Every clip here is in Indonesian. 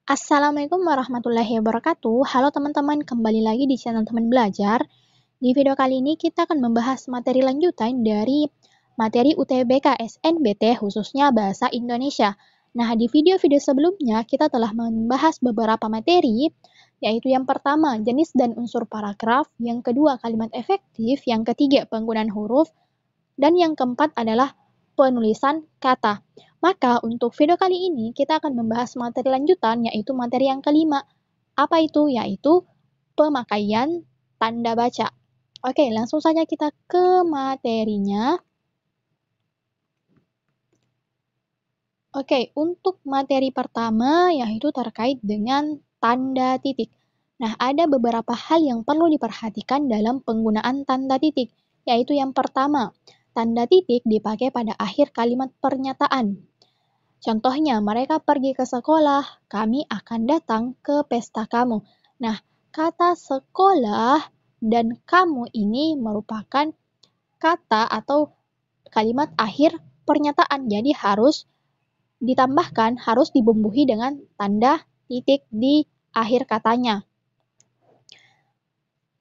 Assalamualaikum warahmatullahi wabarakatuh. Halo teman-teman, kembali lagi di channel Teman Belajar. Di video kali ini kita akan membahas materi lanjutan dari materi UTBK SNBT khususnya Bahasa Indonesia. Nah, di video-video sebelumnya kita telah membahas beberapa materi, yaitu yang pertama jenis dan unsur paragraf, yang kedua kalimat efektif, yang ketiga penggunaan huruf, dan yang keempat adalah penulisan kata. Maka untuk video kali ini kita akan membahas materi lanjutan yaitu materi yang kelima. Apa itu? Yaitu pemakaian tanda baca. Oke, langsung saja kita ke materinya. Oke, untuk materi pertama yaitu terkait dengan tanda titik. Nah, ada beberapa hal yang perlu diperhatikan dalam penggunaan tanda titik, yaitu yang pertama, tanda titik dipakai pada akhir kalimat pernyataan. Contohnya, mereka pergi ke sekolah, kami akan datang ke pesta kamu. Nah, kata sekolah dan kamu ini merupakan kata atau kalimat akhir pernyataan. Jadi harus ditambahkan, harus dibumbuhi dengan tanda titik di akhir katanya.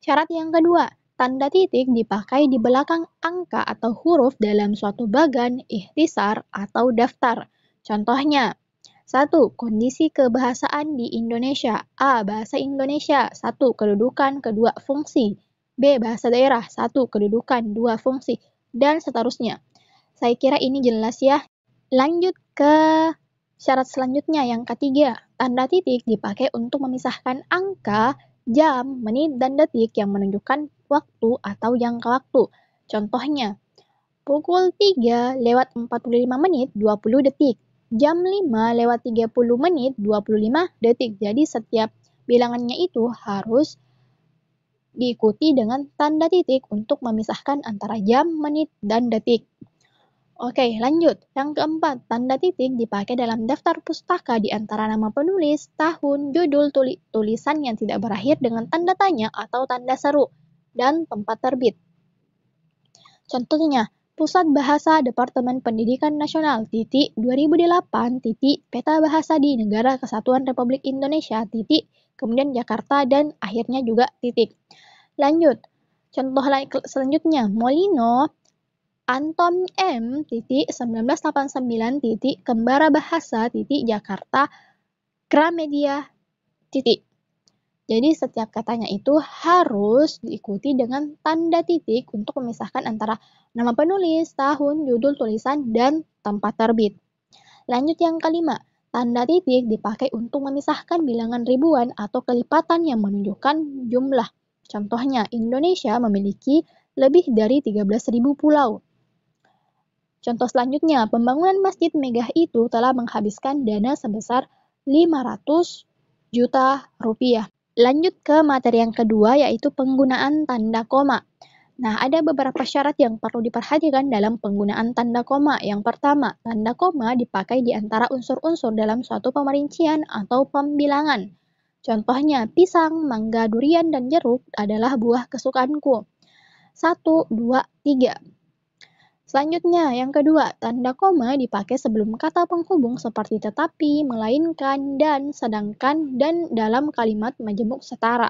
Syarat yang kedua, tanda titik dipakai di belakang angka atau huruf dalam suatu bagan, ikhtisar, atau daftar. Contohnya, 1. Kondisi kebahasaan di Indonesia. A. Bahasa Indonesia. 1. Kedudukan. 2. Fungsi. B. Bahasa daerah. 1. Kedudukan. 2. Fungsi. Dan seterusnya. Saya kira ini jelas ya. Lanjut ke syarat selanjutnya yang ketiga. Tanda titik dipakai untuk memisahkan angka, jam, menit, dan detik yang menunjukkan waktu atau jangka waktu. Contohnya, pukul 3 lewat 45 menit 20 detik. Jam 5 lewat 30 menit 25 detik. Jadi setiap bilangannya itu harus diikuti dengan tanda titik untuk memisahkan antara jam, menit, dan detik. Oke, lanjut. Yang keempat, tanda titik dipakai dalam daftar pustaka di antara nama penulis, tahun, judul, tulisan yang tidak berakhir dengan tanda tanya atau tanda seru, dan tempat terbit. Contohnya, Pusat Bahasa Departemen Pendidikan Nasional, 2008, Peta Bahasa di Negara Kesatuan Republik Indonesia, kemudian Jakarta, dan akhirnya juga titik. Lanjut, contoh selanjutnya, Molino, Anton M, 1989, Kembara Bahasa, Jakarta, Gramedia, titik. Jadi setiap katanya itu harus diikuti dengan tanda titik untuk memisahkan antara nama penulis, tahun, judul tulisan, dan tempat terbit. Lanjut yang kelima, tanda titik dipakai untuk memisahkan bilangan ribuan atau kelipatan yang menunjukkan jumlah. Contohnya, Indonesia memiliki lebih dari 13.000 pulau. Contoh selanjutnya, pembangunan Masjid Megah itu telah menghabiskan dana sebesar 500 juta rupiah. Lanjut ke materi yang kedua, yaitu penggunaan tanda koma. Nah, ada beberapa syarat yang perlu diperhatikan dalam penggunaan tanda koma. Yang pertama, tanda koma dipakai di antara unsur-unsur dalam suatu pemerincian atau pembilangan. Contohnya, pisang, mangga, durian, dan jeruk adalah buah kesukaanku. 1, 2, 3. Selanjutnya, yang kedua, tanda koma dipakai sebelum kata penghubung seperti tetapi, melainkan, dan, sedangkan, dan dalam kalimat majemuk setara.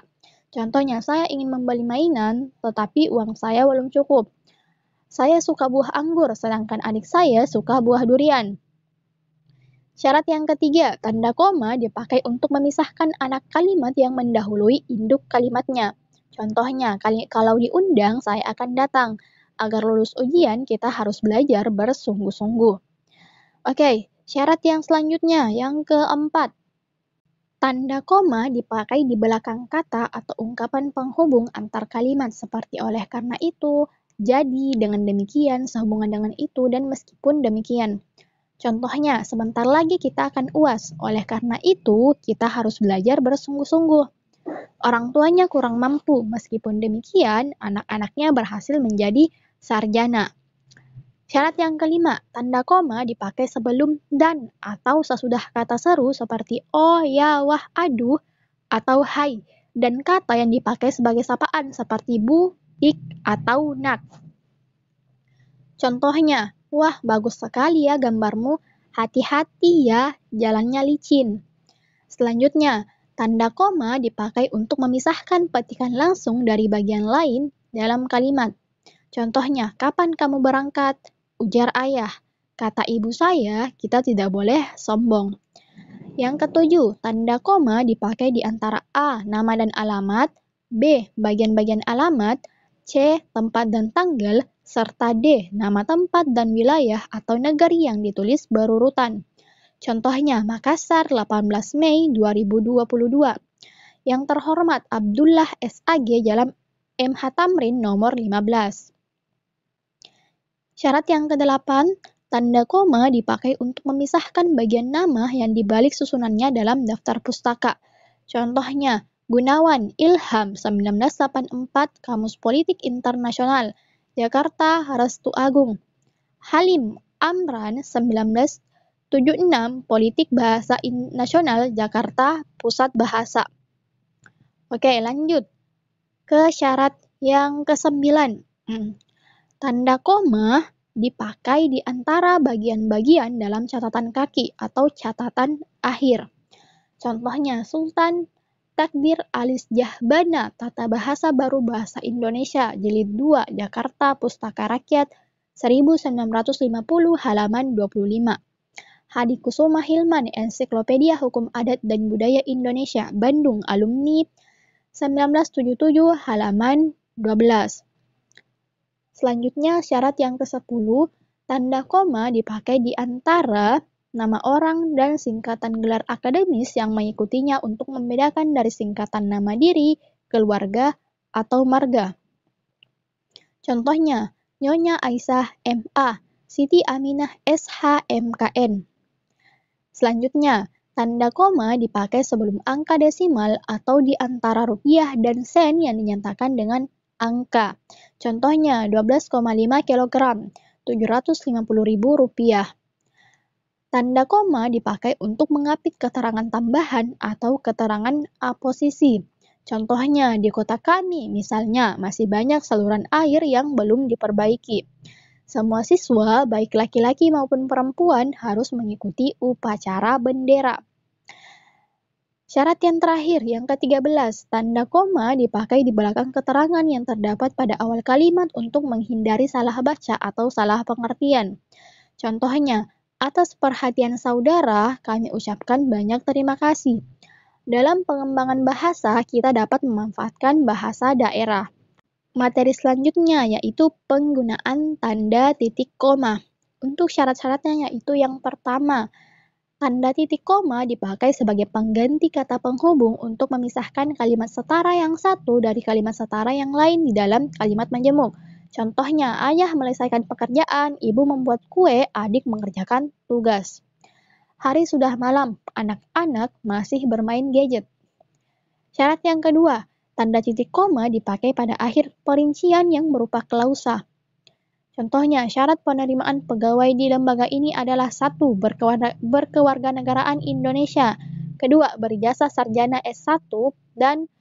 Contohnya, saya ingin membeli mainan, tetapi uang saya belum cukup. Saya suka buah anggur, sedangkan adik saya suka buah durian. Syarat yang ketiga, tanda koma dipakai untuk memisahkan anak kalimat yang mendahului induk kalimatnya. Contohnya, kalau diundang, saya akan datang. Agar lulus ujian, kita harus belajar bersungguh-sungguh. Oke, syarat yang selanjutnya, yang keempat. Tanda koma dipakai di belakang kata atau ungkapan penghubung antar kalimat seperti oleh karena itu, jadi, dengan demikian, sehubungan dengan itu, dan meskipun demikian. Contohnya, sebentar lagi kita akan UAS, oleh karena itu, kita harus belajar bersungguh-sungguh. Orang tuanya kurang mampu, meskipun demikian, anak-anaknya berhasil menjadi sarjana. Syarat yang kelima, tanda koma dipakai sebelum dan atau sesudah kata seru seperti oh, ya, wah, aduh, atau hai, dan kata yang dipakai sebagai sapaan seperti bu, ik, atau nak. Contohnya, wah, bagus sekali ya gambarmu, hati-hati ya, jalannya licin. Selanjutnya, tanda koma dipakai untuk memisahkan petikan langsung dari bagian lain dalam kalimat. Contohnya, kapan kamu berangkat? Ujar ayah. Kata ibu saya, kita tidak boleh sombong. Yang ketujuh, tanda koma dipakai di antara A, nama dan alamat, B, bagian-bagian alamat, C, tempat dan tanggal, serta D, nama tempat dan wilayah atau negeri yang ditulis berurutan. Contohnya, Makassar, 18 Mei 2022. Yang terhormat Abdullah SAG Jalan MH Tamrin nomor 15. Syarat yang kedelapan, tanda koma dipakai untuk memisahkan bagian nama yang dibalik susunannya dalam daftar pustaka. Contohnya, Gunawan Ilham 1984 Kamus Politik Internasional, Jakarta Restu Agung. Halim Amran 1976 Politik Bahasa Nasional, Jakarta Pusat Bahasa. Oke, lanjut ke syarat yang ke-9. Tanda koma dipakai di antara bagian-bagian dalam catatan kaki atau catatan akhir. Contohnya, Sultan Takdir Alis Jahbana, Tata Bahasa Baru Bahasa Indonesia, Jilid 2, Jakarta, Pustaka Rakyat, 1950, halaman 25. Hadi Kusuma Hilman, Ensiklopedia Hukum Adat dan Budaya Indonesia, Bandung, Alumni, 1977, halaman 12. Selanjutnya, syarat yang ke-10, tanda koma dipakai di antara nama orang dan singkatan gelar akademis yang mengikutinya untuk membedakan dari singkatan nama diri, keluarga, atau marga. Contohnya, Nyonya Aisyah MA, Siti Aminah SH MKN. Selanjutnya, tanda koma dipakai sebelum angka desimal atau di antara rupiah dan sen yang dinyatakan dengan angka. Contohnya 12,5 kg, 750.000 rupiah. Tanda koma dipakai untuk mengapit keterangan tambahan atau keterangan aposisi. Contohnya di kota kami, misalnya, masih banyak saluran air yang belum diperbaiki. Semua siswa, baik laki-laki maupun perempuan, harus mengikuti upacara bendera. Syarat yang terakhir, yang ke-13, tanda koma dipakai di belakang keterangan yang terdapat pada awal kalimat untuk menghindari salah baca atau salah pengertian. Contohnya, atas perhatian saudara, kami ucapkan banyak terima kasih. Dalam pengembangan bahasa, kita dapat memanfaatkan bahasa daerah. Materi selanjutnya yaitu penggunaan tanda titik koma. Untuk syarat-syaratnya yaitu yang pertama, tanda titik koma dipakai sebagai pengganti kata penghubung untuk memisahkan kalimat setara yang satu dari kalimat setara yang lain di dalam kalimat menjemuk. Contohnya, ayah menyelesaikan pekerjaan, ibu membuat kue, adik mengerjakan tugas. Hari sudah malam, anak-anak masih bermain gadget. Syarat yang kedua, tanda titik koma dipakai pada akhir perincian yang berupa klausa. Contohnya, syarat penerimaan pegawai di lembaga ini adalah 1. Berkewarganegaraan Indonesia, 2. Berijazah sarjana S1, dan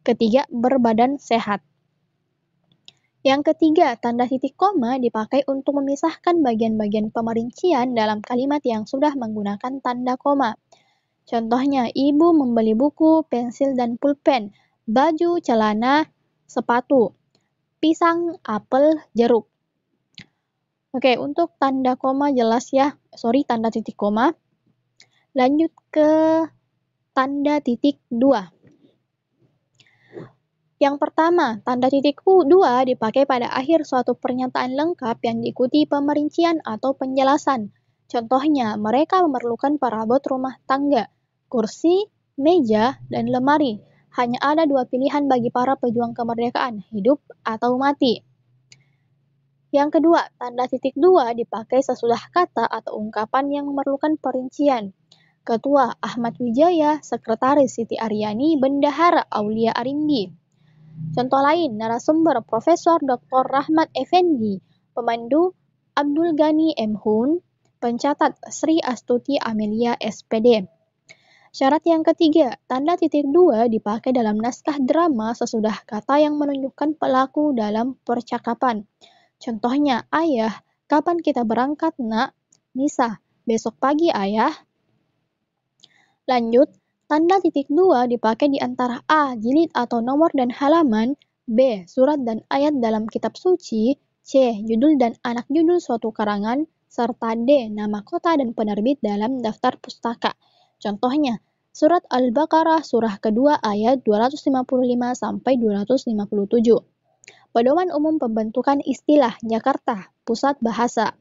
ketiga, berbadan sehat. Yang ketiga, tanda titik koma dipakai untuk memisahkan bagian-bagian pemerincian dalam kalimat yang sudah menggunakan tanda koma. Contohnya, ibu membeli buku, pensil, dan pulpen, baju, celana, sepatu, pisang, apel, jeruk. Oke, untuk tanda koma jelas ya, tanda titik koma. Lanjut ke tanda titik 2. Yang pertama, tanda titik 2 dipakai pada akhir suatu pernyataan lengkap yang diikuti pemerincian atau penjelasan. Contohnya, mereka memerlukan perabot rumah tangga, kursi, meja, dan lemari. Hanya ada 2 pilihan bagi para pejuang kemerdekaan, hidup atau mati. Yang kedua, tanda titik 2 dipakai sesudah kata atau ungkapan yang memerlukan perincian. Ketua Ahmad Wijaya, Sekretaris Siti Aryani, Bendahara Aulia Arimbi. Contoh lain, narasumber Profesor Dr. Rahmat Effendi, pemandu Abdul Ghani M. Hun, pencatat Sri Astuti Amelia SPD. Syarat yang ketiga, tanda titik 2 dipakai dalam naskah drama sesudah kata yang menunjukkan pelaku dalam percakapan. Contohnya, ayah, kapan kita berangkat, nak? Nisa, besok pagi ayah. Lanjut, Tanda titik 2 dipakai di antara A. Jilid atau nomor dan halaman, B. Surat dan ayat dalam kitab suci, C. Judul dan anak judul suatu karangan, serta D. Nama kota dan penerbit dalam daftar pustaka. Contohnya, Surat Al-Baqarah surah kedua ayat 255-257. Pedoman umum pembentukan istilah Jakarta, Pusat Bahasa.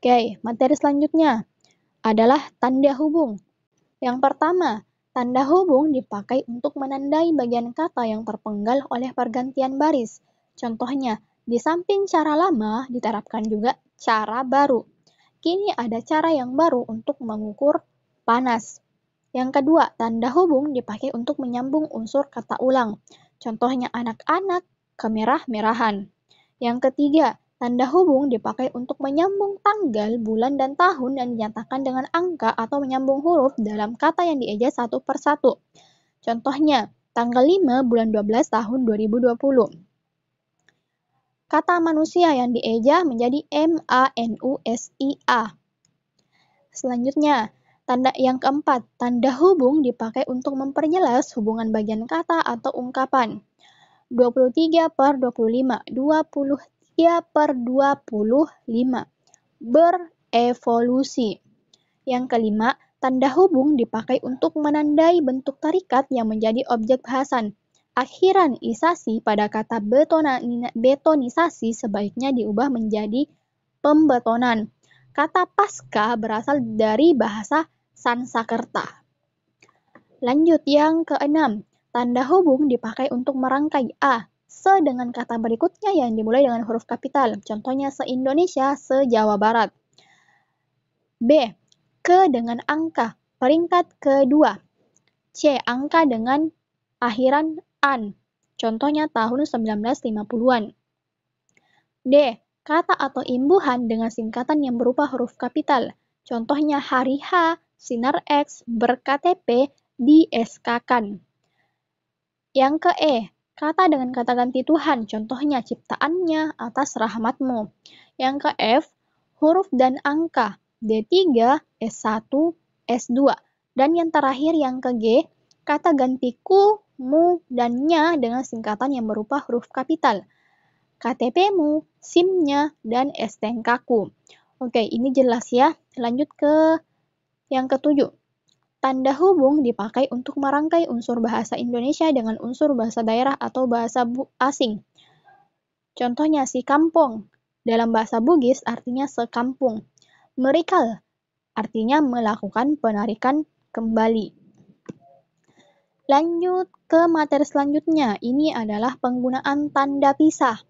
Oke, materi selanjutnya adalah tanda hubung. Yang pertama, tanda hubung dipakai untuk menandai bagian kata yang terpenggal oleh pergantian baris. Contohnya, di samping cara lama diterapkan juga cara baru. Kini ada cara yang baru untuk mengukur panas. Yang kedua, tanda hubung dipakai untuk menyambung unsur kata ulang. Contohnya anak-anak, kemerah-merahan. Yang ketiga, tanda hubung dipakai untuk menyambung tanggal, bulan, dan tahun yang dinyatakan dengan angka atau menyambung huruf dalam kata yang dieja satu per satu. Contohnya, tanggal 5 bulan 12 tahun 2020. Kata manusia yang dieja menjadi MANUSIA. Selanjutnya, tanda yang keempat, tanda hubung dipakai untuk memperjelas hubungan bagian kata atau ungkapan. 23/25, 23/25, berevolusi. Yang kelima, tanda hubung dipakai untuk menandai bentuk tarikat yang menjadi objek bahasan. Akhiran isasi pada kata betonisasi sebaiknya diubah menjadi pembetonan. Kata pasca berasal dari bahasa Sanskerta. Lanjut yang keenam, tanda hubung dipakai untuk merangkai A, se dengan kata berikutnya yang dimulai dengan huruf kapital. Contohnya se-Indonesia, se-Jawa Barat. B, ke dengan angka, peringkat kedua. C, angka dengan akhiran an. Contohnya tahun 1950-an. D, kata atau imbuhan dengan singkatan yang berupa huruf kapital. Contohnya hari H, sinar X, ber-KTP, di-SK-kan. Yang ke E, kata dengan kata ganti Tuhan. Contohnya ciptaannya atas rahmatmu. Yang ke F, huruf dan angka. D3, S1, S2. Dan yang terakhir yang ke G, kata ganti ku, mu, dan nya dengan singkatan yang berupa huruf kapital. KTP-mu, SIM-nya, dan STNK-ku. Oke, ini jelas ya. Lanjut ke yang ketujuh. Tanda hubung dipakai untuk merangkai unsur bahasa Indonesia dengan unsur bahasa daerah atau bahasa asing. Contohnya si kampung. Dalam bahasa Bugis artinya sekampung. Merikal artinya melakukan penarikan kembali. Lanjut ke materi selanjutnya. Ini adalah penggunaan tanda pisah.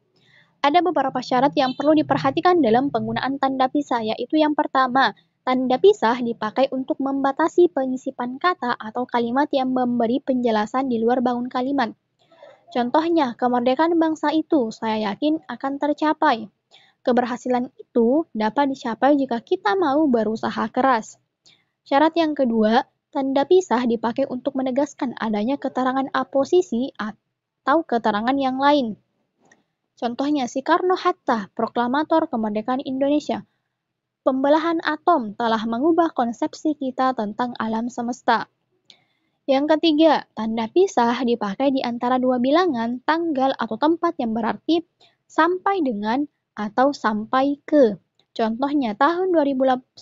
Ada beberapa syarat yang perlu diperhatikan dalam penggunaan tanda pisah, yaitu yang pertama, tanda pisah dipakai untuk membatasi pengisipan kata atau kalimat yang memberi penjelasan di luar bangun kalimat. Contohnya, kemerdekaan bangsa itu saya yakin akan tercapai. Keberhasilan itu dapat dicapai jika kita mau berusaha keras. Syarat yang kedua, tanda pisah dipakai untuk menegaskan adanya keterangan aposisi atau keterangan yang lain. Contohnya Soekarno-Hatta, proklamator kemerdekaan Indonesia. Pembelahan atom telah mengubah konsepsi kita tentang alam semesta. Yang ketiga, tanda pisah dipakai di antara dua bilangan, tanggal atau tempat yang berarti sampai dengan atau sampai ke. Contohnya tahun 2019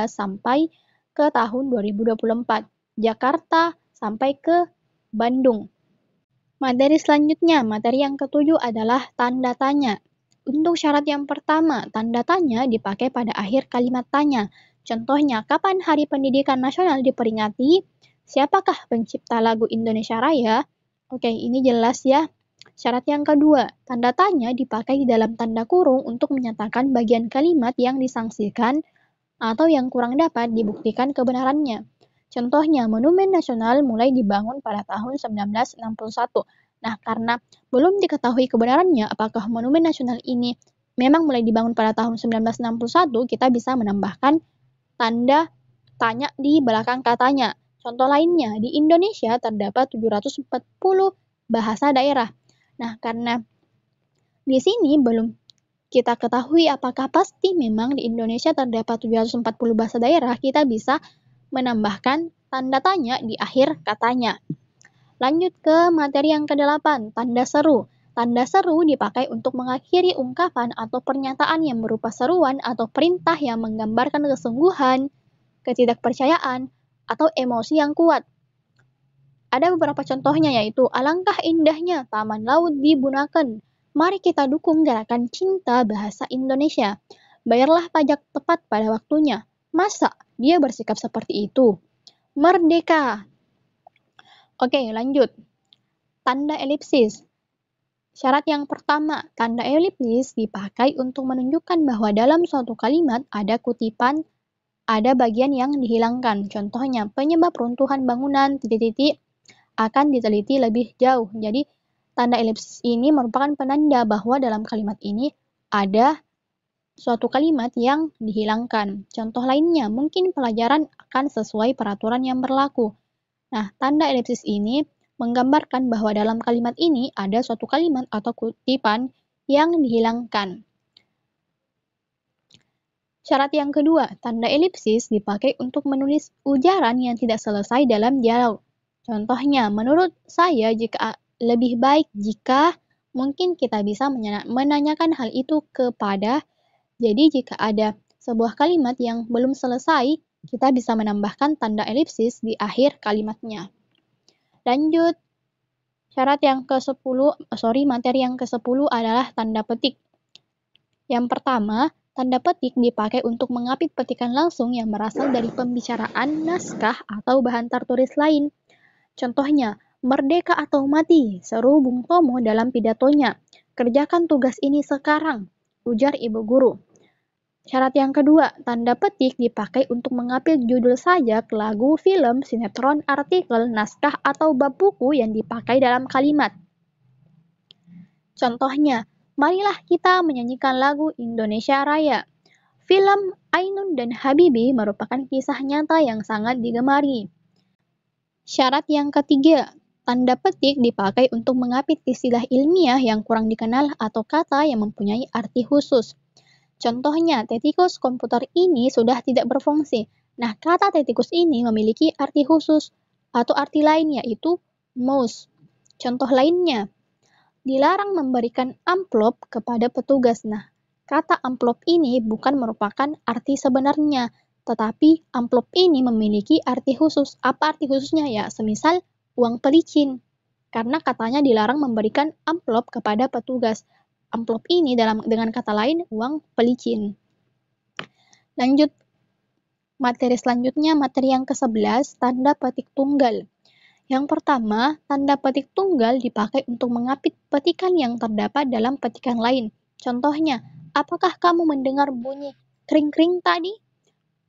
sampai ke tahun 2024. Jakarta sampai ke Bandung. Materi selanjutnya, materi yang ketujuh adalah tanda tanya. Untuk syarat yang pertama, tanda tanya dipakai pada akhir kalimat tanya. Contohnya, kapan Hari Pendidikan Nasional diperingati? Siapakah pencipta lagu Indonesia Raya? Oke, ini jelas ya. Syarat yang kedua, tanda tanya dipakai di dalam tanda kurung untuk menyatakan bagian kalimat yang disangsikan atau yang kurang dapat dibuktikan kebenarannya. Contohnya, Monumen Nasional mulai dibangun pada tahun 1961. Nah, karena belum diketahui kebenarannya apakah Monumen Nasional ini memang mulai dibangun pada tahun 1961, kita bisa menambahkan tanda tanya di belakang katanya. Contoh lainnya, di Indonesia terdapat 740 bahasa daerah. Nah, karena di sini belum kita ketahui apakah pasti memang di Indonesia terdapat 740 bahasa daerah, kita bisa menambahkan tanda tanya di akhir katanya. Lanjut ke materi yang ke-8, tanda seru. Tanda seru dipakai untuk mengakhiri ungkapan atau pernyataan yang berupa seruan atau perintah yang menggambarkan kesungguhan, ketidakpercayaan, atau emosi yang kuat. Ada beberapa contohnya yaitu, alangkah indahnya Taman Laut di Bunaken. Mari kita dukung gerakan cinta bahasa Indonesia. Bayarlah pajak tepat pada waktunya. Masa dia bersikap seperti itu? Merdeka. Oke, lanjut. Tanda elipsis. Syarat yang pertama, tanda elipsis dipakai untuk menunjukkan bahwa dalam suatu kalimat ada kutipan, ada bagian yang dihilangkan. Contohnya, penyebab runtuhan bangunan titik-titik akan diteliti lebih jauh. Jadi, tanda elipsis ini merupakan penanda bahwa dalam kalimat ini ada suatu kalimat yang dihilangkan. Contoh lainnya, mungkin pelajaran akan sesuai peraturan yang berlaku. Nah, tanda elipsis ini menggambarkan bahwa dalam kalimat ini ada suatu kalimat atau kutipan yang dihilangkan. Syarat yang kedua, tanda elipsis dipakai untuk menulis ujaran yang tidak selesai dalam dialog. Contohnya, menurut saya lebih baik jika mungkin kita bisa menanyakan hal itu kepada. Jadi jika ada sebuah kalimat yang belum selesai, kita bisa menambahkan tanda elipsis di akhir kalimatnya. Lanjut, materi yang ke-10 adalah tanda petik. Yang pertama, tanda petik dipakai untuk mengapit petikan langsung yang berasal dari pembicaraan, naskah, atau bahan tertulis lain. Contohnya, merdeka atau mati, seru Bung Tomo dalam pidatonya. Kerjakan tugas ini sekarang, ujar ibu guru. Syarat yang kedua, tanda petik dipakai untuk mengapit judul sajak, lagu, film, sinetron, artikel, naskah, atau bab buku yang dipakai dalam kalimat. Contohnya, marilah kita menyanyikan lagu Indonesia Raya. Film Ainun dan Habibie merupakan kisah nyata yang sangat digemari. Syarat yang ketiga, tanda petik dipakai untuk mengapit istilah ilmiah yang kurang dikenal atau kata yang mempunyai arti khusus. Contohnya, tetikus komputer ini sudah tidak berfungsi. Nah, kata tetikus ini memiliki arti khusus atau arti lain yaitu mouse. Contoh lainnya, dilarang memberikan amplop kepada petugas. Nah, kata amplop ini bukan merupakan arti sebenarnya, tetapi amplop ini memiliki arti khusus. Apa arti khususnya ya? Semisal uang pelicin. Karena katanya dilarang memberikan amplop kepada petugas. Amplop ini dengan kata lain uang pelicin. Lanjut, materi selanjutnya, materi yang ke-11, tanda petik tunggal. Yang pertama, tanda petik tunggal dipakai untuk mengapit petikan yang terdapat dalam petikan lain. Contohnya, apakah kamu mendengar bunyi kring-kring tadi?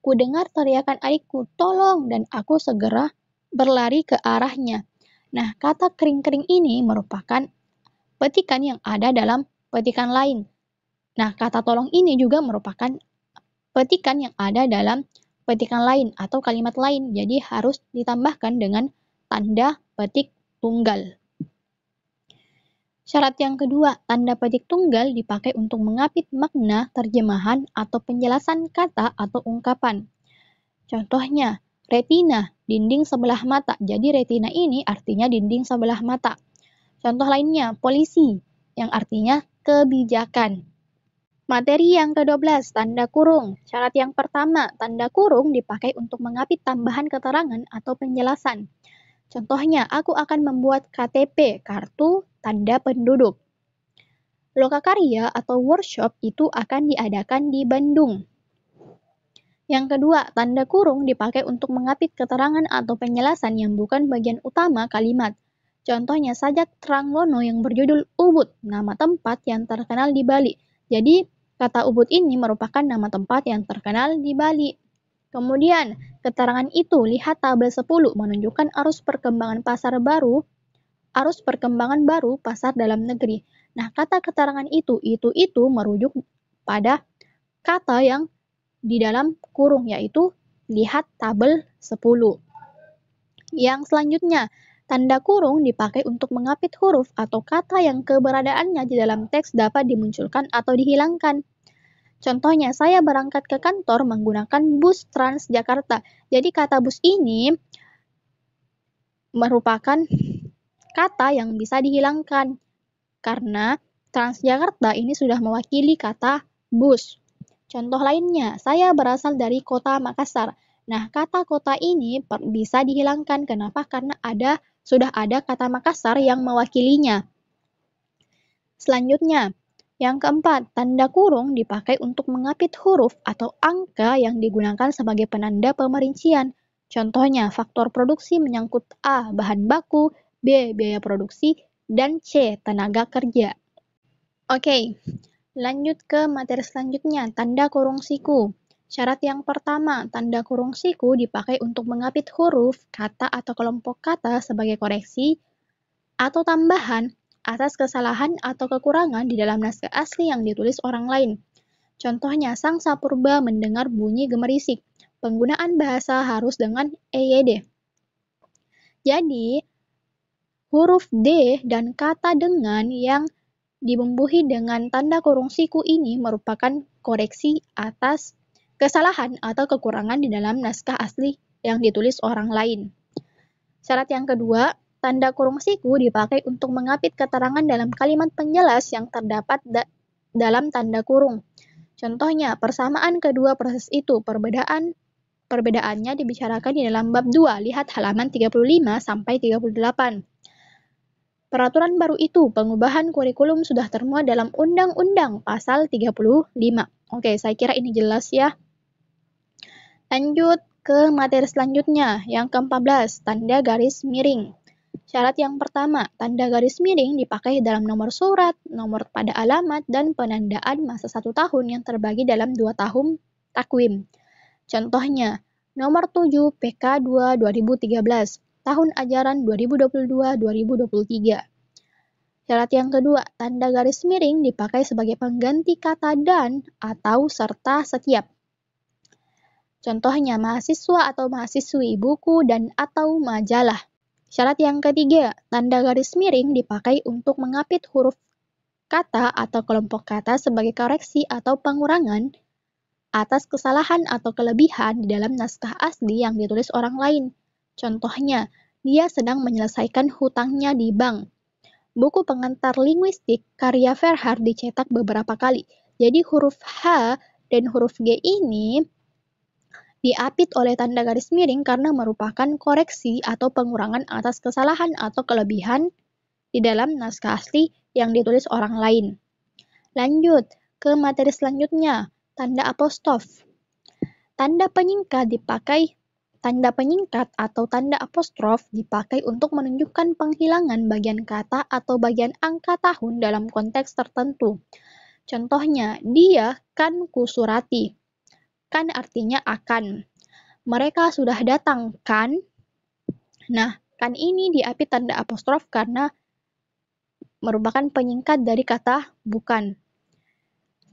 Ku dengar teriakan adikku, tolong, dan aku segera berlari ke arahnya. Nah, kata kring-kring ini merupakan petikan yang ada dalam petikan lain. Nah, kata tolong ini juga merupakan petikan yang ada dalam petikan lain atau kalimat lain. Jadi harus ditambahkan dengan tanda petik tunggal. Syarat yang kedua, tanda petik tunggal dipakai untuk mengapit makna, terjemahan, atau penjelasan kata atau ungkapan. Contohnya, retina, dinding sebelah mata. Jadi retina ini artinya dinding sebelah mata. Contoh lainnya, polisi, yang artinya kebijakan. Materi yang ke-12, tanda kurung. Syarat yang pertama, tanda kurung dipakai untuk mengapit tambahan keterangan atau penjelasan. Contohnya, aku akan membuat KTP, kartu tanda penduduk. Lokakarya atau workshop itu akan diadakan di Bandung. Yang kedua, tanda kurung dipakai untuk mengapit keterangan atau penjelasan yang bukan bagian utama kalimat. Contohnya sajak Tranglono yang berjudul Ubud, nama tempat yang terkenal di Bali. Jadi, kata Ubud ini merupakan nama tempat yang terkenal di Bali. Kemudian, keterangan itu lihat tabel 10 menunjukkan arus perkembangan baru pasar dalam negeri. Nah, kata keterangan itu merujuk pada kata yang di dalam kurung, yaitu lihat tabel 10. Yang selanjutnya, tanda kurung dipakai untuk mengapit huruf atau kata yang keberadaannya di dalam teks dapat dimunculkan atau dihilangkan. Contohnya, saya berangkat ke kantor menggunakan bus Transjakarta. Jadi kata bus ini merupakan kata yang bisa dihilangkan karena Transjakarta ini sudah mewakili kata bus. Contoh lainnya, saya berasal dari kota Makassar. Nah, kata kota ini bisa dihilangkan. Kenapa? Karena sudah ada kata Makassar yang mewakilinya. Selanjutnya, yang keempat, tanda kurung dipakai untuk mengapit huruf atau angka yang digunakan sebagai penanda pemerincian. Contohnya, faktor produksi menyangkut A. Bahan baku, B. Biaya produksi, dan C. Tenaga kerja. Oke, lanjut ke materi selanjutnya, tanda kurung siku. Syarat yang pertama, tanda kurung siku dipakai untuk mengapit huruf, kata atau kelompok kata sebagai koreksi atau tambahan atas kesalahan atau kekurangan di dalam naskah asli yang ditulis orang lain. Contohnya, Sang Sapurba mendengar bunyi gemerisik. Penggunaan bahasa harus dengan EYD. Jadi, huruf D dan kata dengan yang dibumbuhi dengan tanda kurung siku ini merupakan koreksi atas kesalahan atau kekurangan di dalam naskah asli yang ditulis orang lain. Syarat yang kedua, tanda kurung siku dipakai untuk mengapit keterangan dalam kalimat penjelas yang terdapat dalam tanda kurung. Contohnya, persamaan kedua proses itu, perbedaannya dibicarakan di dalam bab 2, lihat halaman 35 sampai 38. Peraturan baru itu, pengubahan kurikulum sudah termuat dalam Undang-Undang Pasal 35. Oke, saya kira ini jelas ya. Lanjut ke materi selanjutnya, yang ke-14, tanda garis miring. Syarat yang pertama, tanda garis miring dipakai dalam nomor surat, nomor pada alamat, dan penandaan masa 1 tahun yang terbagi dalam 2 tahun takwim. Contohnya, nomor 7 PK2 2013, tahun ajaran 2022-2023. Syarat yang kedua, tanda garis miring dipakai sebagai pengganti kata dan atau serta setiap. Contohnya, mahasiswa atau mahasiswi, buku dan atau majalah. Syarat yang ketiga, tanda garis miring dipakai untuk mengapit huruf kata atau kelompok kata sebagai koreksi atau pengurangan atas kesalahan atau kelebihan di dalam naskah asli yang ditulis orang lain. Contohnya, dia sedang menyelesaikan hutangnya di bank. Buku pengantar linguistik karya Verhaar dicetak beberapa kali. Jadi huruf H dan huruf G ini diapit oleh tanda garis miring karena merupakan koreksi atau pengurangan atas kesalahan atau kelebihan di dalam naskah asli yang ditulis orang lain. Lanjut ke materi selanjutnya, tanda apostrof. Tanda penyingkat atau tanda apostrof dipakai untuk menunjukkan penghilangan bagian kata atau bagian angka tahun dalam konteks tertentu. Contohnya, dia kan kusurati. Kan artinya akan. Mereka sudah datang, kan? Nah, kan ini diapit tanda apostrof karena merupakan penyingkat dari kata bukan.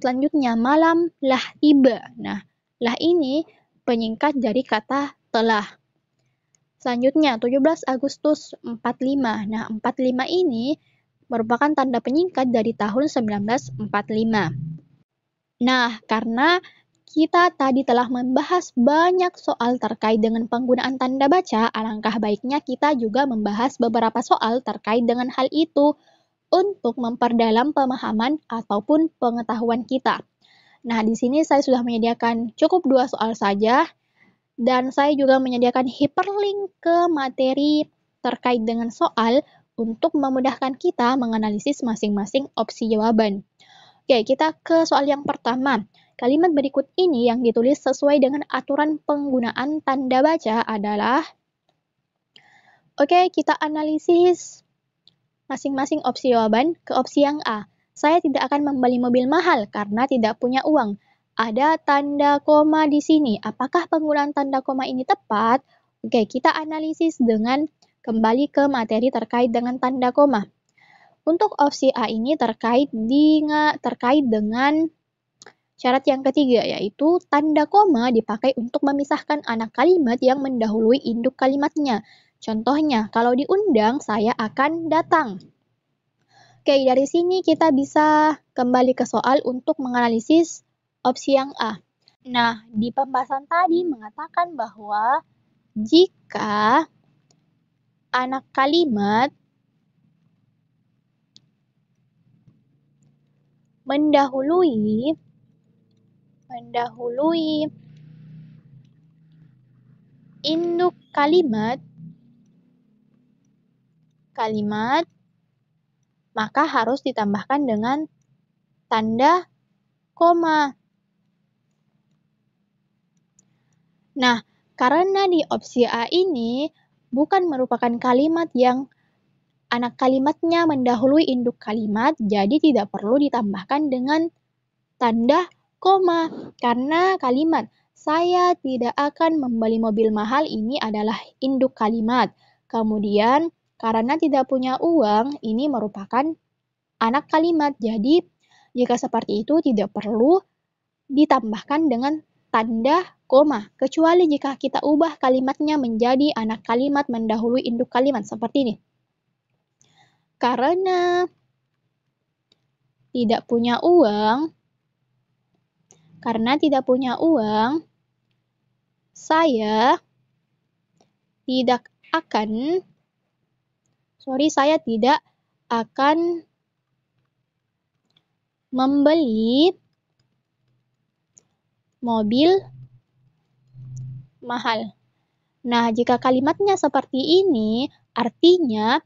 Selanjutnya, malam lah tiba. Nah, lah ini penyingkat dari kata telah. Selanjutnya, 17 Agustus 45. Nah, 45 ini merupakan tanda penyingkat dari tahun 1945. Nah, karena kita tadi telah membahas banyak soal terkait dengan penggunaan tanda baca, alangkah baiknya kita juga membahas beberapa soal terkait dengan hal itu untuk memperdalam pemahaman ataupun pengetahuan kita. Nah, di sini saya sudah menyediakan cukup 2 soal saja. Dan saya juga menyediakan hyperlink ke materi terkait dengan soal untuk memudahkan kita menganalisis masing-masing opsi jawaban. Oke, kita ke soal yang pertama. Kalimat berikut ini yang ditulis sesuai dengan aturan penggunaan tanda baca adalah... Oke, kita analisis masing-masing opsi jawaban ke opsi yang A. Saya tidak akan membeli mobil mahal karena tidak punya uang. Ada tanda koma di sini. Apakah penggunaan tanda koma ini tepat? Oke, kita analisis dengan kembali ke materi terkait dengan tanda koma. Untuk opsi A ini terkait dengan syarat yang ketiga, yaitu tanda koma dipakai untuk memisahkan anak kalimat yang mendahului induk kalimatnya. Contohnya, kalau diundang, saya akan datang. Oke, dari sini kita bisa kembali ke soal untuk menganalisis opsi yang A. Nah, di pembahasan tadi mengatakan bahwa jika anak kalimat mendahului induk kalimat, maka harus ditambahkan dengan tanda koma. Nah, karena di opsi A ini bukan merupakan kalimat yang anak kalimatnya mendahului induk kalimat, jadi tidak perlu ditambahkan dengan tanda koma. Karena kalimat "saya tidak akan membeli mobil mahal" ini adalah induk kalimat. Kemudian, karena tidak punya uang, ini merupakan anak kalimat. Jadi, jika seperti itu tidak perlu ditambahkan dengan tanda koma, kecuali jika kita ubah kalimatnya menjadi anak kalimat mendahului induk kalimat seperti ini. Karena tidak punya uang, saya tidak akan membeli mobil mahal. Nah, jika kalimatnya seperti ini, artinya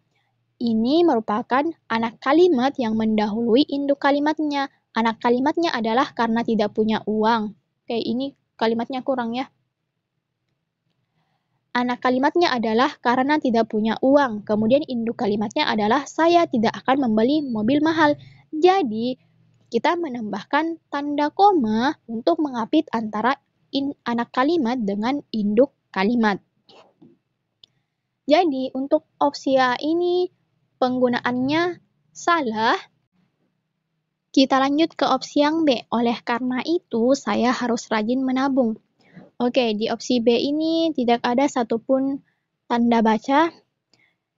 ini merupakan anak kalimat yang mendahului induk kalimatnya. Anak kalimatnya adalah karena tidak punya uang. Oke, ini kalimatnya kurang ya. Anak kalimatnya adalah karena tidak punya uang. Kemudian induk kalimatnya adalah saya tidak akan membeli mobil mahal. Jadi, kita menambahkan tanda koma untuk mengapit antara anak kalimat dengan induk kalimat. Jadi, untuk opsi A ini penggunaannya salah. Kita lanjut ke opsi yang B. Oleh karena itu, saya harus rajin menabung. Oke, di opsi B ini tidak ada satupun tanda baca,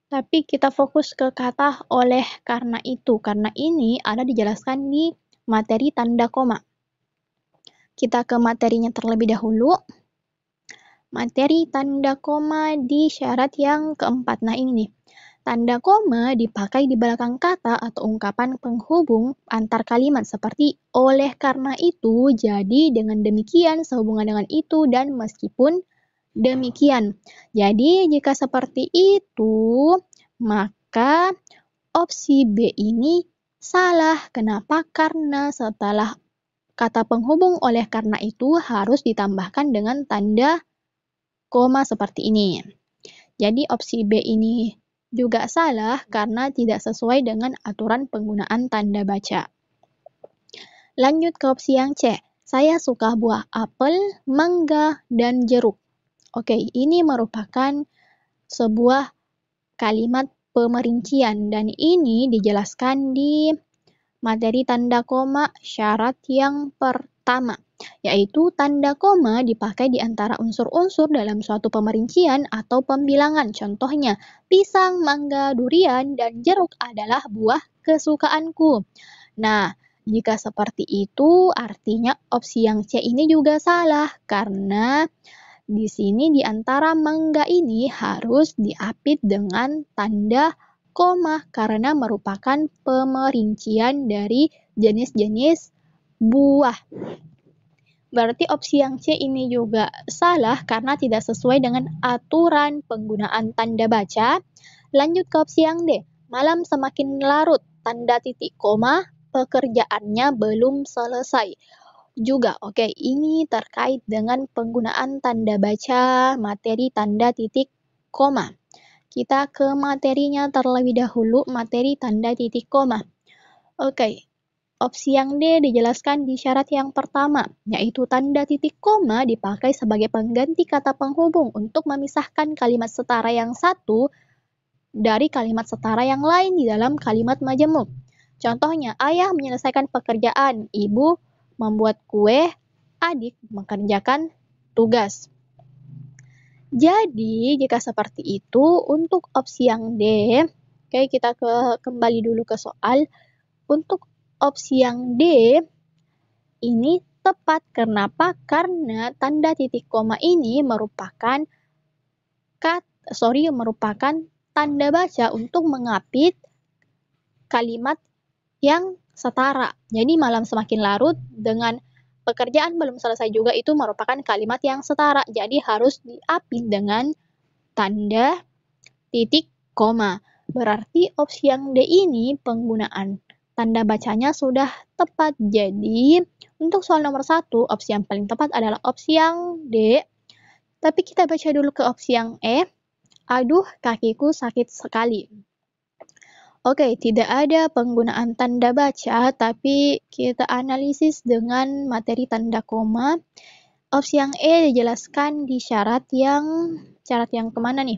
tapi kita fokus ke kata oleh karena itu. Karena ini ada dijelaskan di materi tanda koma. Kita ke materinya terlebih dahulu. Materi tanda koma di syarat yang keempat. Nah, ini nih. Tanda koma dipakai di belakang kata atau ungkapan penghubung antar kalimat seperti oleh karena itu, jadi dengan demikian, sehubungan dengan itu, dan meskipun demikian. Jadi, jika seperti itu, maka opsi B ini salah. Kenapa? Karena setelah kata penghubung oleh karena itu harus ditambahkan dengan tanda koma seperti ini. Jadi opsi B ini juga salah karena tidak sesuai dengan aturan penggunaan tanda baca. Lanjut ke opsi yang C. Saya suka buah apel, mangga, dan jeruk. Oke, ini merupakan sebuah kalimat pemerincian dan ini dijelaskan di materi tanda koma syarat yang pertama, yaitu tanda koma dipakai di antara unsur-unsur dalam suatu pemerincian atau pembilangan. Contohnya, pisang, mangga, durian, dan jeruk adalah buah kesukaanku. Nah, jika seperti itu, artinya opsi yang C ini juga salah, karena di sini di antara mangga ini harus diapit dengan tanda koma karena merupakan pemerincian dari jenis-jenis buah. Berarti opsi yang C ini juga salah karena tidak sesuai dengan aturan penggunaan tanda baca. Lanjut ke opsi yang D. Malam semakin larut, tanda titik koma, pekerjaannya belum selesai. Juga, oke, ini terkait dengan penggunaan tanda baca materi tanda titik koma. Kita ke materinya terlebih dahulu, materi tanda titik koma. Oke, opsi yang D dijelaskan di syarat yang pertama, yaitu tanda titik koma dipakai sebagai pengganti kata penghubung untuk memisahkan kalimat setara yang satu dari kalimat setara yang lain di dalam kalimat majemuk. Contohnya, ayah menyelesaikan pekerjaan, ibu membuat kue, adik mengerjakan tugas. Jadi, jika seperti itu, untuk opsi yang D, oke, kita kembali dulu ke soal. Untuk opsi yang D, ini tepat. Kenapa? Karena tanda titik koma ini merupakan tanda baca untuk mengapit kalimat yang setara. Jadi malam semakin larut dengan pekerjaan belum selesai juga itu merupakan kalimat yang setara. Jadi harus diapit dengan tanda titik koma. Berarti opsi yang D ini penggunaan tanda bacanya sudah tepat. Jadi untuk soal nomor 1, opsi yang paling tepat adalah opsi yang D. Tapi kita baca dulu ke opsi yang E. Aduh, kakiku sakit sekali. Oke, tidak ada penggunaan tanda baca, tapi kita analisis dengan materi tanda koma. Opsi yang E dijelaskan di syarat yang kemana nih?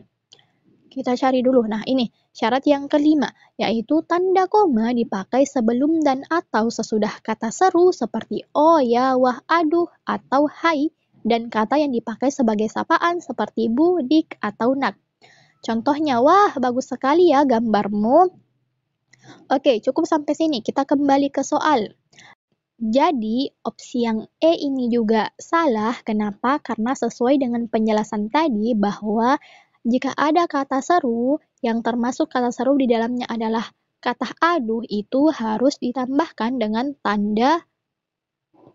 Kita cari dulu. Nah, ini syarat yang kelima, yaitu tanda koma dipakai sebelum dan atau sesudah kata seru seperti oh, ya, wah, aduh, atau hai, dan kata yang dipakai sebagai sapaan seperti bu, dik, atau nak. Contohnya, wah, bagus sekali ya gambarmu. Oke, cukup sampai sini. Kita kembali ke soal. Jadi, opsi yang E ini juga salah. Kenapa? Karena sesuai dengan penjelasan tadi bahwa jika ada kata seru yang termasuk kata seru di dalamnya adalah kata aduh, itu harus ditambahkan dengan tanda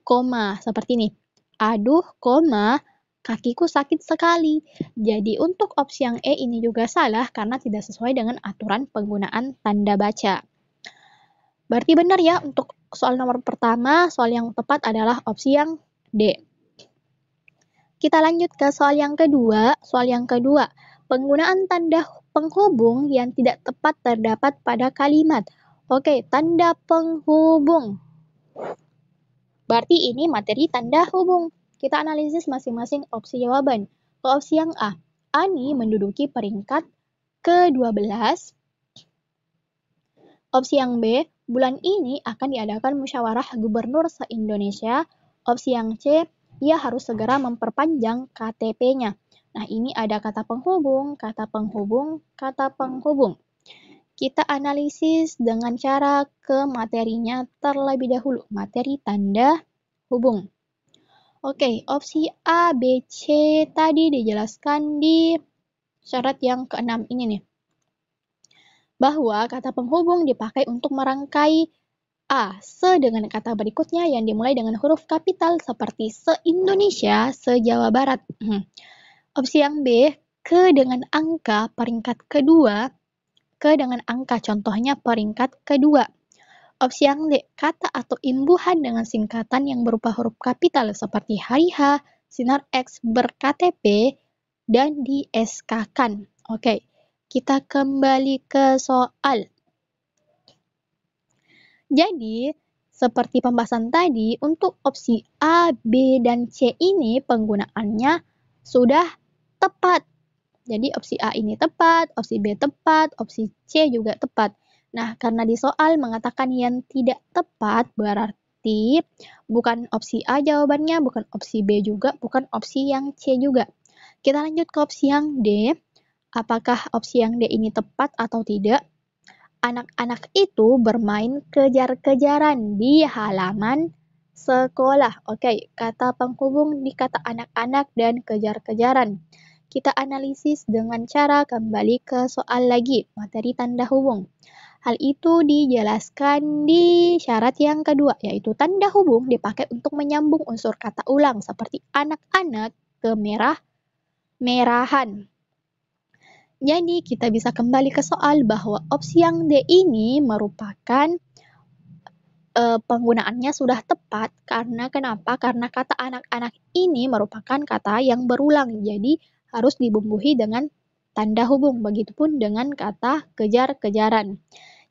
koma. Seperti ini. Aduh, koma, kakiku sakit sekali. Jadi, untuk opsi yang E ini juga salah karena tidak sesuai dengan aturan penggunaan tanda baca. Berarti benar ya, untuk soal nomor pertama, soal yang tepat adalah opsi yang D. Kita lanjut ke soal yang kedua. Soal yang kedua, penggunaan tanda penghubung yang tidak tepat terdapat pada kalimat. Oke, tanda penghubung. Berarti ini materi tanda hubung. Kita analisis masing-masing opsi jawaban. Ke opsi yang A, Ani menduduki peringkat ke-12. Opsi yang B, bulan ini akan diadakan musyawarah gubernur se-Indonesia. Opsi yang C, ia harus segera memperpanjang KTP-nya. Nah, ini ada kata penghubung, kata penghubung, kata penghubung. Kita analisis dengan cara ke materinya terlebih dahulu, materi tanda hubung. Oke, opsi A, B, C tadi dijelaskan di syarat yang ke-6 ini nih. Bahwa kata penghubung dipakai untuk merangkai A, se dengan kata berikutnya yang dimulai dengan huruf kapital seperti se-Indonesia, se-Jawa Barat. Opsi yang B, ke dengan angka peringkat kedua, ke dengan angka contohnya peringkat kedua. Opsi yang D, kata atau imbuhan dengan singkatan yang berupa huruf kapital seperti hari H, sinar X, ber-KTP, dan di SK-kan. Oke, kita kembali ke soal. Jadi, seperti pembahasan tadi, untuk opsi A, B, dan C ini penggunaannya sudah tepat. Jadi, opsi A ini tepat, opsi B tepat, opsi C juga tepat. Nah, karena di soal mengatakan yang tidak tepat, berarti bukan opsi A jawabannya, bukan opsi B juga, bukan opsi yang C juga. Kita lanjut ke opsi yang D. Apakah opsi yang D ini tepat atau tidak? Anak-anak itu bermain kejar-kejaran di halaman sekolah. Oke, kata penghubung di kata anak-anak dan kejar-kejaran. Kita analisis dengan cara kembali ke soal lagi, materi tanda hubung. Hal itu dijelaskan di syarat yang kedua, yaitu tanda hubung dipakai untuk menyambung unsur kata ulang seperti anak-anak ke merah-merahan. Jadi kita bisa kembali ke soal bahwa opsi yang D ini merupakan penggunaannya sudah tepat karena kenapa? Karena kata anak-anak ini merupakan kata yang berulang. Jadi harus dibumbuhi dengan tanda hubung. Begitupun dengan kata kejar-kejaran.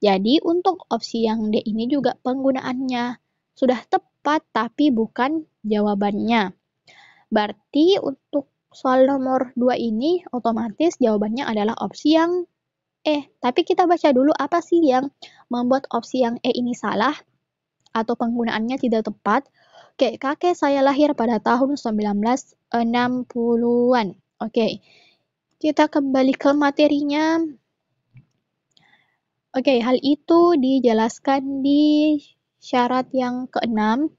Jadi untuk opsi yang D ini juga penggunaannya sudah tepat tapi bukan jawabannya. Berarti untuk soal nomor 2 ini otomatis jawabannya adalah opsi yang E. Tapi kita baca dulu apa sih yang membuat opsi yang E ini salah atau penggunaannya tidak tepat. Oke, kakek saya lahir pada tahun 1960-an. Oke, kita kembali ke materinya. Oke, hal itu dijelaskan di syarat yang ke-6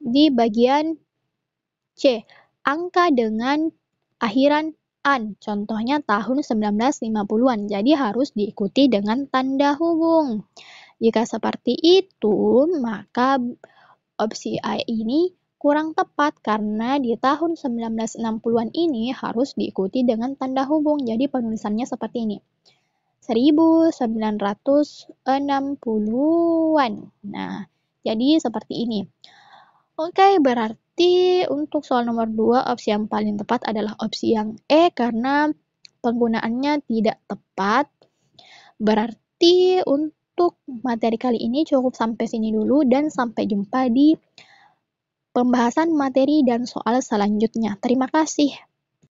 di bagian C. Angka dengan akhiran contohnya tahun 1950-an, jadi harus diikuti dengan tanda hubung. Jika seperti itu, maka opsi A ini kurang tepat karena di tahun 1960-an ini harus diikuti dengan tanda hubung. Jadi penulisannya seperti ini. 1960-an. Nah, jadi seperti ini. Oke, berarti untuk soal nomor 2, opsi yang paling tepat adalah opsi yang E karena penggunaannya tidak tepat. Berarti untuk materi kali ini cukup sampai sini dulu dan sampai jumpa di pembahasan materi dan soal selanjutnya. Terima kasih.